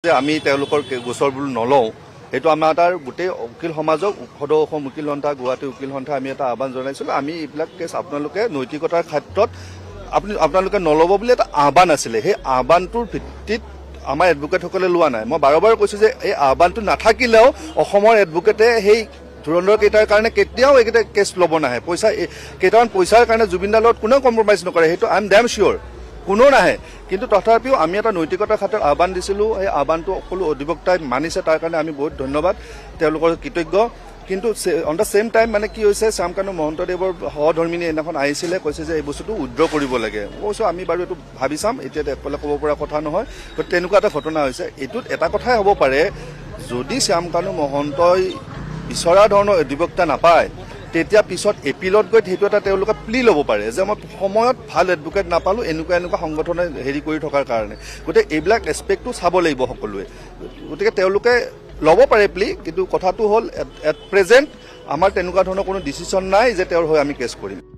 যে আমি তেওঁলোকৰ গোচৰবোৰ নলওঁ এইটো আমাৰ তাৰ গোটেই উকিল সমাজক সদৌ অসম উকিল সন্থা গুৱাহাটী উকিল সন্থা আমি এটা আহ্বান জনাইছিলোঁ আমি এইবিলাক কেছ আপোনালোকে নৈতিকতাৰ ক্ষেত্ৰত আপোনালোকে নল'ব বুলি এটা আহ্বান আছিলে সেই আহ্বানটোৰ ভিত্তিত আমাৰ এডভোকেটসকলে লোৱা নাই মই বাৰে বাৰে কৈছোঁ যে এই আহ্বানটো নাথাকিলেও অসমৰ এডভোকেটে সেই ধুৰন্ধৰ কেইটাৰ কাৰণে কেতিয়াও এইকেইটা কেছ ল'ব নাহে কেইটামান পইচাৰ কাৰণে জুবিনদাৰ লগত কোনেও কম্প্ৰমাইজ নকৰে সেইটো আই এম ডেম চিয়'ৰ কোনো নাহে কিন্তু তথাপিও আমি এটা নৈতিকতাৰ ক্ষেত্ৰত আহ্বান দিছিলোঁ সেই আহ্বানটো সকলো অধিবক্তাই মানিছে তাৰ কাৰণে আমি বহুত ধন্যবাদ তেওঁলোকৰ কৃতজ্ঞ কিন্তু অন দ্য ছেম টাইম মানে কি হৈছে শ্যামকানু মহন্তদেৱৰ সহধৰ্মিনী এদিনাখন আহিছিলে কৈছে যে এই বস্তুটো উইথড্ৰ কৰিব লাগে মই কৈছোঁ আমি বাৰু এইটো ভাবি চাম এতিয়া অকলে ক'ব পৰা কথা নহয় গতিকে তেনেকুৱা এটা ঘটনা হৈছে এইটোত এটা কথাই হ'ব পাৰে যদি শ্যামকানু মহন্তই বিচৰা ধৰণৰ অধিবক্তা নাপায় তেতিয়া পিছত এপিলত গৈ সেইটো এটা তেওঁলোকে প্লি ল'ব পাৰে যে মই সময়ত ভাল এডভোকেট নাপালোঁ এনেকুৱা সংগঠনে হেৰি কৰি থকাৰ কাৰণে গতিকে এইবিলাক এছপেক্টটো চাব লাগিব সকলোৱে গতিকে তেওঁলোকে ল'ব পাৰে প্লি কিন্তু কথাটো হ'ল এট প্ৰেজেণ্ট আমাৰ তেনেকুৱা ধৰণৰ কোনো ডিচিশ্যন নাই যে তেওঁৰ হৈ আমি কেছ কৰিম